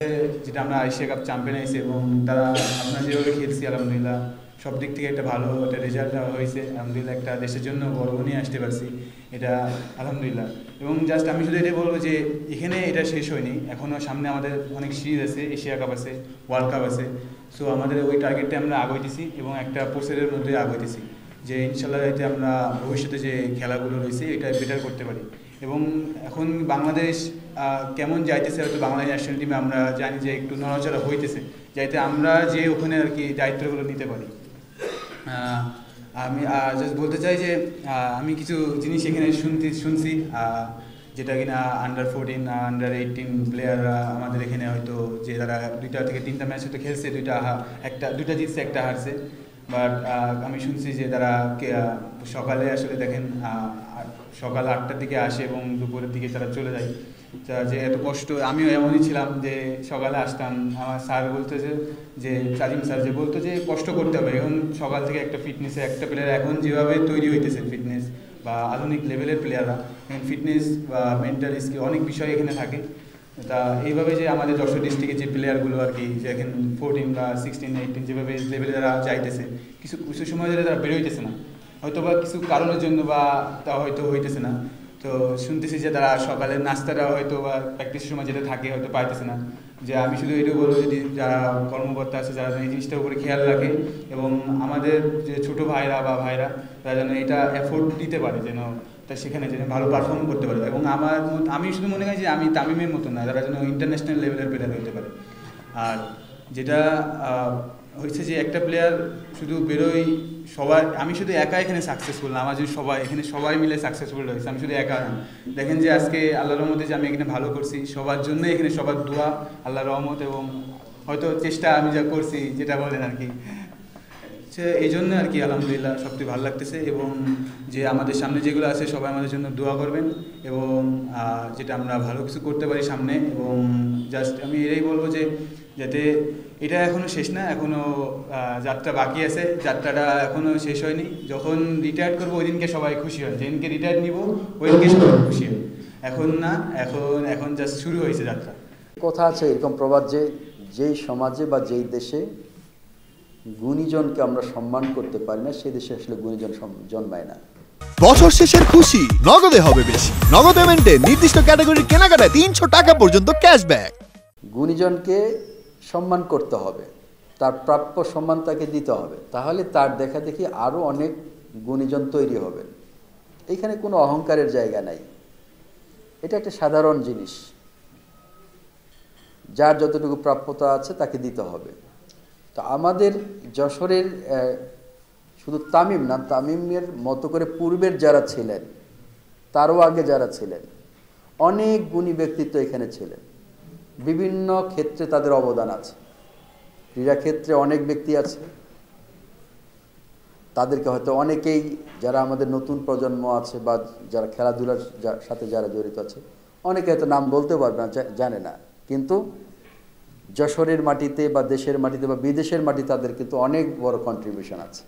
যেটা আমরা Asia cup champion হয়েছি এবং তারা আমরা যেভাবে খেলছি আলহামদুলিল্লাহ সব দিক থেকে একটা ভালো একটা রেজাল্ট হয়েছে। আলহামদুলিল্লাহ একটা দেশের জন্য গর্ব নিয়ে আসতে পারছি এটা আলহামদুলিল্লাহ। এবং জাস্ট আমি শুধু এটাই বলবো যে এখানে এটা শেষ হয়নি, এখনও সামনে আমাদের অনেক সিরিজ আছে, এশিয়া কাপ আছে, ওয়ার্ল্ড কাপ আছে। সো আমাদের ওই টার্গেটটা আমরা আগইতেছি এবং একটা প্রসেসের মধ্যে আগইতেছি যে ইনশাল্লাহ যাতে আমরা ভবিষ্যতে যে খেলাগুলো রয়েছে এটা বেটার করতে পারি। এবং এখন বাংলাদেশ কেমন যাইতেছে, হয়তো বাংলাদেশ ন্যাশনাল টিমে আমরা জানি যে একটু নড়াচড়া হইতেছে, যাইতে আমরা যে ওখানে আর কি দায়িত্বগুলো নিতে পারি। আমি জাস্ট বলতে চাই যে আমি কিছু জিনিস এখানে শুনছি যেটা কিনা আন্ডার 14 আন্ডার 18 প্লেয়াররা আমাদের এখানে হয়তো যে তারা 2টা থেকে 3টা ম্যাচ হয়তো খেলছে, দুইটা জিতছে, একটা হারছে। বাট আমি শুনছি যে তারা সকালে আসলে দেখেন সকাল 8টার দিকে আসে এবং দুপুরের দিকে তারা চলে যায়। যে এত কষ্ট, আমিও এমনই ছিলাম যে সকালে আসতাম, আমার স্যার বলতেছে যে সাজিম স্যার যে বলতো যে কষ্ট করতে হবে। এখন সকাল থেকে একটা ফিটনেসে একটা প্লেয়ার এখন যেভাবে তৈরি হইতেছে, ফিটনেস বা আধুনিক লেভেলের প্লেয়াররা এখন ফিটনেস বা মেন্টাল স্কিল অনেক বিষয় এখানে থাকে। তা এইভাবে যে আমাদের যশোর ডিস্ট্রিক্টের যে প্লেয়ারগুলো আর কি যে এখন 14 বা 16 18 যেভাবে লেভেলে তারা যাইতেছে, কিছু কিছু সময় ধরে তারা বেরোইতেছে না, হয়তো বা কিছু কারণের জন্য বা তা হয়তো হইতেছে না। তো শুনতেছি যে তারা সকালের নাস্তাটা হয়তো বা প্র্যাকটিসের সময় যেটা থাকে হয়তো পাইতেছে না। যে আমি শুধু এটুকু বলবো যদি যারা কর্মকর্তা আছে যারা এই জিনিসটার উপরে খেয়াল রাখে এবং আমাদের যে ছোটো ভাইরা বা ভাইরা তারা যেন এটা এফোর্ট দিতে পারে, যেন তা সেখানে যেন ভালো পারফর্ম করতে পারে। এবং আমি শুধু মনে করি যে আমি তামিমের মতো না, তারা যেন ইন্টারন্যাশনাল লেভেলের প্লেয়ার হতে পারে। আর যেটা হচ্ছে যে একটা প্লেয়ার শুধু বেরোই সবাই, আমি শুধু একা এখানে সাকসেসফুল না, আমার যদি সবাই মিলে সাকসেসফুল হয়েছে, আমি শুধু একা না। দেখেন যে আজকে আল্লাহর রহমতে যে আমি এখানে ভালো করছি, সবার জন্য এখানে সবার দোয়া, আল্লাহর রহমত এবং হয়তো চেষ্টা আমি যা করছি যেটা বলেন আর কি, এই জন্য আর কি আলহামদুলিল্লাহ সবচেয়ে ভালো লাগতেছে। এবং যে আমাদের সামনে যেগুলো আছে সবাই আমাদের জন্য দোয়া করবেন এবং যেটা আমরা ভালো কিছু করতে পারি সামনে। এবং জাস্ট আমি এটাই বলবো যে যাতে এটা এখনও শেষ না, এখনও যাত্রা বাকি আছে, যাত্রাটা এখনও শেষ হয়নি। যখন রিটায়ার করবো ওই দিনকে সবাই খুশি হয়, যেদিনকে রিটায়ার নিব ওই দিনকে সবাই খুশি হয়, এখন না, এখন জাস্ট শুরু হয়েছে যাত্রা। কথা আছে এরকম প্রবাদ যে যেই সমাজে বা যেই দেশে গুণীজনকে আমরা সম্মান করতে পারি না, সেই দেশে আসলে গুণীজন জন্মায় না। বছর শেষের খুশি নগদে হবে বেশি। নগদ পেমেন্টে নির্দিষ্ট ক্যাটাগরির কেনাকাটায় 300 টাকা পর্যন্ত ক্যাশব্যাক। গুণীজনকে সম্মান করতে হবে, তার প্রাপ্য সম্মান তাকে দিতে হবে, তাহলে তার দেখা দেখি আরও অনেক গুণীজন তৈরি হবেন। এখানে কোনো অহংকারের জায়গা নাই, এটা একটা সাধারণ জিনিস। যার যতটুকু প্রাপ্যতা আছে তাকে দিতে হবে। তো আমাদের যশোরের শুধু তামিম না, তামিমের মতো করে পূর্বের যারা ছিলেন, তারও আগে যারা ছিলেন, অনেক গুণী ব্যক্তিত্ব এখানে ছিলেন। বিভিন্ন ক্ষেত্রে তাদের অবদান আছে। ক্রীড়াক্ষেত্রে অনেক ব্যক্তি আছে, তাদেরকে হয়তো অনেকেই যারা আমাদের নতুন প্রজন্ম আছে বা যারা খেলাধুলার সাথে যারা জড়িত আছে অনেকে হয়তো নাম বলতে পারবে না, জানে না। কিন্তু যশোরের মাটিতে বা দেশের মাটিতে বা বিদেশের মাটিতে তাদের কিন্তু অনেক বড় কন্ট্রিবিউশন আছে।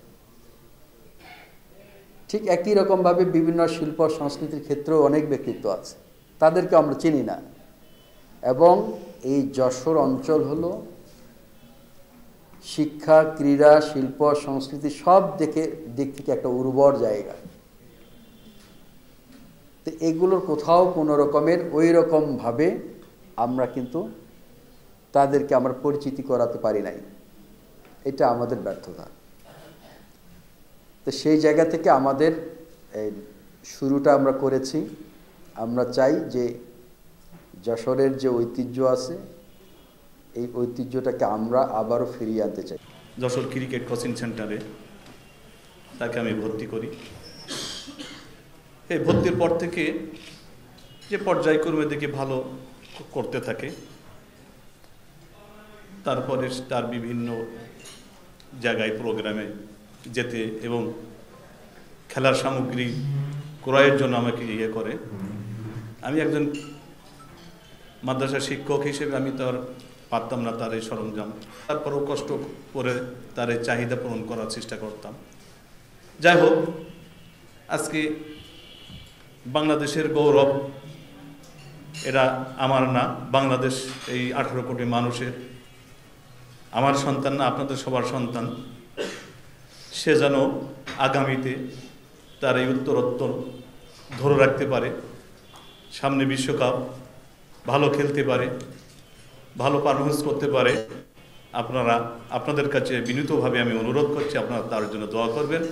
ঠিক একই রকমভাবে বিভিন্ন শিল্প সংস্কৃতির ক্ষেত্রেও অনেক ব্যক্তিত্ব আছে, তাদেরকে আমরা চিনি না। এবং এই যশোর অঞ্চল হলো শিক্ষা, ক্রীড়া, শিল্প, সংস্কৃতি সব দিক থেকে একটা উর্বর জায়গা। তো এগুলোর কোথাও কোনো রকমের ওই রকমভাবে আমরা কিন্তু তাদেরকে আমরা পরিচিতি করাতে পারি নাই, এটা আমাদের ব্যর্থতা। তো সেই জায়গা থেকে আমাদের শুরুটা আমরা করেছি। আমরা চাই যে যশোরের যে ঐতিহ্য আছে এই ঐতিহ্যটাকে আমরা আবারও ফিরিয়ে আনতে চাই। যশোর ক্রিকেট কোচিং সেন্টারে তাকে আমি ভর্তি করি। এই ভর্তির পর থেকে যে পর্যায়ক্রমে দেখে ভালো করতে থাকে, তারপরে তার বিভিন্ন জায়গায় প্রোগ্রামে যেতে এবং খেলার সামগ্রী ক্রয়ের জন্য আমাকে করে। আমি একজন মাদ্রাসা শিক্ষক হিসেবে আমি তার পারতাম না তার এই সরঞ্জাম, তারপরেও কষ্ট করে তার এই চাহিদা পূরণ করার চেষ্টা করতাম। যাই হোক, আজকে বাংলাদেশের গৌরব এটা আমার না, বাংলাদেশ এই 18 কোটি মানুষের, আমার সন্তান না, আপনাদের সবার সন্তান। সে যেন আগামীতে তার এই উত্তরোত্তর ধরে রাখতে পারে, সামনে বিশ্বকাপ ভালো খেলতে পারে, ভালো পারফরমেন্স করতে পারে। আপনাদের কাছে বিনীতভাবে আমি অনুরোধ করছি, আপনারা তার জন্য দোয়া করবেন।